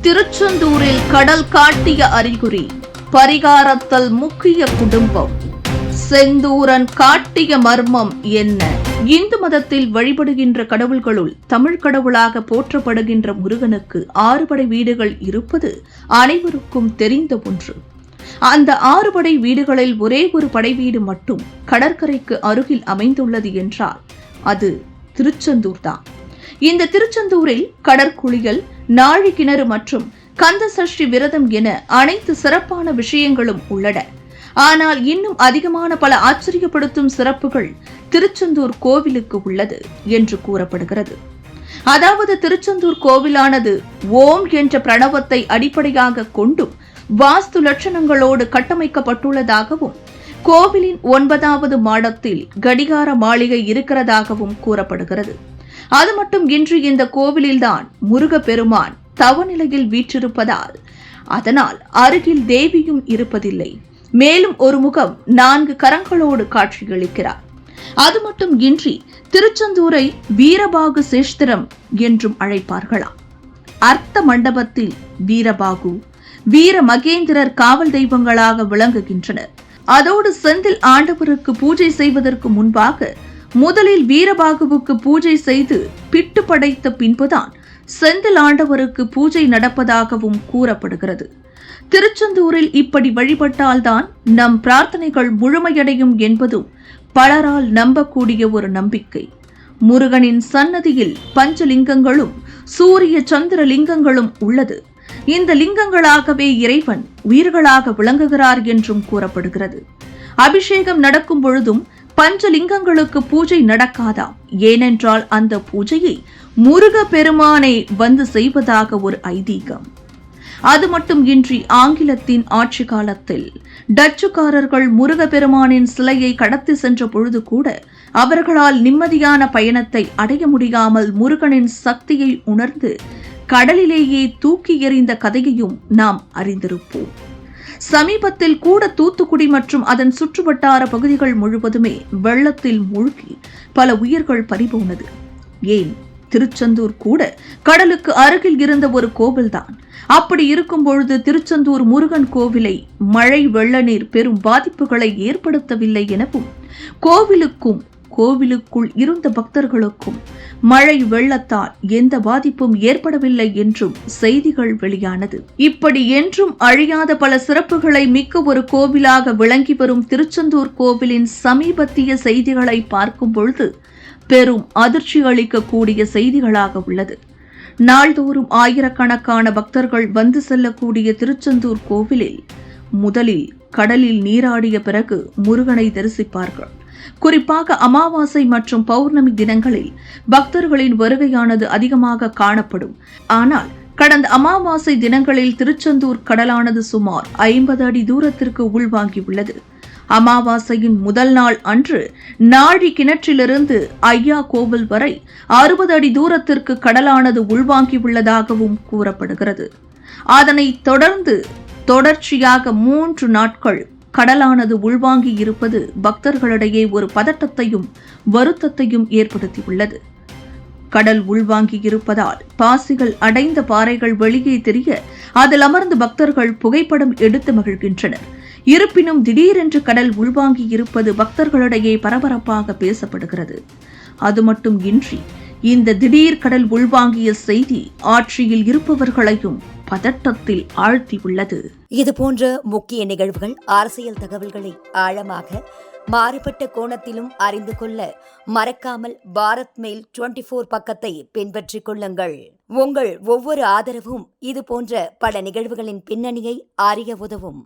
திருச்செந்தூரில் கடல் காட்டிய அறிகுறி, பரிகாரத்தில் முக்கிய குடும்பம். செந்தூரன் காட்டிய மர்மம் என்ன? இந்து மதத்தில் வழிபடுகின்ற கடவுள்களுள் தமிழ் கடவுளாக போற்றப்படுகின்ற முருகனுக்கு 6 படை வீடுகள் இருப்பது அனைவருக்கும் தெரிந்த ஒன்று. அந்த 6 படை வீடுகளில் ஒரே ஒரு படை வீடு மட்டும் கடற்கரைக்கு அருகில் அமைந்துள்ளது என்றால் அது திருச்செந்தூர் தான். இந்த திருச்செந்தூரில் கடற்குளியல், நாழி கிணறு மற்றும் கந்த சஷ்டி விரதம் என அனைத்து சிறப்பான விஷயங்களும் உள்ளன. ஆனால் இன்னும் அதிகமான பல ஆச்சரியப்படுத்தும் சிறப்புகள் திருச்செந்தூர் கோவிலுக்கு உள்ளது என்று கூறப்படுகிறது. அதாவது திருச்செந்தூர் கோவிலானது ஓம் என்ற பிரணவத்தை அடிப்படையாக கொண்டும் வாஸ்து லட்சணங்களோடு கட்டமைக்கப்பட்டுள்ளதாகவும், கோவிலின் 9வது மாடத்தில் கடிகார மாளிகை இருக்கிறதாகவும் கூறப்படுகிறது. அது மட்டும் இன்றி இந்த கோவிலில்தான் முருகப்பெருமான் தவநிலையில் வீற்றிருப்பதால் அதனால் அருகில் தேவியும் இருப்பதில்லை. மேலும் ஒரு முகம் 4 கரங்களோடு காட்சியளிக்கிறார். அது மட்டும் இன்றி திருச்செந்தூரை வீரபாகு சேஷ்திரம் என்றும் அழைப்பார்களாம். அர்த்த மண்டபத்தில் வீரபாகு, வீர மகேந்திரர் காவல் தெய்வங்களாக விளங்குகின்றனர். அதோடு செந்தில் ஆண்டவருக்கு பூஜை செய்வதற்கு முன்பாக முதலில் வீரபாகுவுக்கு பூஜை செய்து பிட்டு படைத்த பின்புதான் செந்தில் ஆண்டவருக்கு பூஜை நடப்பதாகவும் கூறப்படுகிறது. திருச்செந்தூரில் இப்படி வழிபட்டால்தான் நம் பிரார்த்தனைகள் முழுமையடையும் என்பதும் பலரால் நம்பக்கூடிய ஒரு நம்பிக்கை. முருகனின் சன்னதியில் பஞ்சலிங்கங்களும் சூரிய சந்திர லிங்கங்களும் உள்ளது. இந்த லிங்கங்களாகவே இறைவன் உயிர்களாக விளங்குகிறார் என்றும் கூறப்படுகிறது. அபிஷேகம் நடக்கும் பொழுதும் பஞ்சலிங்கங்களுக்கு பூஜை நடக்காதாம். ஏனென்றால் அந்த பூஜையை முருக பெருமானை வந்து செய்வதாக ஒரு ஐதீகம். அது மட்டும் இன்றி ஆங்கிலத்தின் ஆட்சி காலத்தில் டச்சுக்காரர்கள் முருகப்பெருமானின் சிலையை கடத்தி சென்ற பொழுது கூட அவர்களால் நிம்மதியான பயணத்தை அடைய முடியாமல் முருகனின் சக்தியை உணர்ந்து கடலிலேயே தூக்கி எறிந்த கதையையும் நாம் அறிந்திருப்போம். சமீபத்தில் கூட தூத்துக்குடி மற்றும் அதன் சுற்றுவட்டார பகுதிகள் முழுவதுமே வெள்ளத்தில் மூழ்கி பல உயிர்கள் பறிபோனது. ஏன் திருச்செந்தூர் கூட கடலுக்கு அருகில் இருந்த ஒரு கோவில்தான். அப்படி இருக்கும் பொழுது திருச்செந்தூர் முருகன் கோவிலை மழை வெள்ள நீர் பெரும் பாதிப்புகளை ஏற்படுத்தவில்லை எனவும், கோவிலுக்குள் இருந்த பக்தர்களுக்கும் மழை வெள்ளத்தால் எந்த பாதிப்பும் ஏற்படவில்லை என்றும் செய்திகள் வெளியானது. இப்படி என்றும் அழியாத பல சிறப்புகளை மிக்க ஒரு கோவிலாக விளங்கி வரும் திருச்செந்தூர் கோவிலின் சமீபத்திய செய்திகளை பார்க்கும் பொழுது பெரும் அதிர்ச்சி அளிக்கக்கூடிய செய்திகளாக உள்ளது. நாள்தோறும் ஆயிரக்கணக்கான பக்தர்கள் வந்து செல்லக்கூடிய திருச்செந்தூர் கோவிலில் முதலில் கடலில் நீராடிய பிறகு முருகனை தரிசிப்பார்கள். குறிப்பாக அமாவாசை மற்றும் பௌர்ணமி தினங்களில் பக்தர்களின் வருகையானது அதிகமாக காணப்படும். ஆனால் கடந்த அமாவாசை தினங்களில் திருச்செந்தூர் கடலானது சுமார் 50 அடி தூரத்திற்கு உள்வாங்கியுள்ளது. அமாவாசையின் முதல் நாள் அன்று நாழி கிணற்றிலிருந்து ஐயா கோவில் வரை 60 அடி தூரத்திற்கு கடலானது உள்வாங்கியுள்ளதாகவும் கூறப்படுகிறது. அதனைத் தொடர்ந்து தொடர்ச்சியாக 3 நாட்கள் கடலானது உள்வாங்கி இருப்பது பக்தர்களிடையே ஒரு பதட்டத்தையும் வருத்தத்தையும் ஏற்படுத்தியுள்ளது. கடல் உள்வாங்கி இருப்பதால் பாசிகள் அடைந்த பாறைகள் வெளியே தெரிய அதில் அமர்ந்து பக்தர்கள் புகைப்படம் எடுத்து மகிழ்கின்றனர். இருப்பினும் திடீரென்று கடல் உள்வாங்கி இருப்பது பக்தர்களிடையே பரபரப்பாக பேசப்படுகிறது. அது மட்டும் இன்றி இந்த திடீர் கடல் உள்வாங்கிய செய்தி ஆட்சியில் இருப்பவர்களையும் பதட்டத்தில் ஆழ்த்தியுள்ளது. இதுபோன்ற முக்கிய நிகழ்வுகள், அரசியல் தகவல்களை ஆழமாக மாறுபட்ட கோணத்திலும் அறிந்து கொள்ள மறக்காமல் பாரத் மெயில் 24 பக்கத்தை பின்பற்றிக் கொள்ளுங்கள். உங்கள் ஒவ்வொரு ஆதரவும் இதுபோன்ற பல நிகழ்வுகளின் பின்னணியை அறிய உதவும்.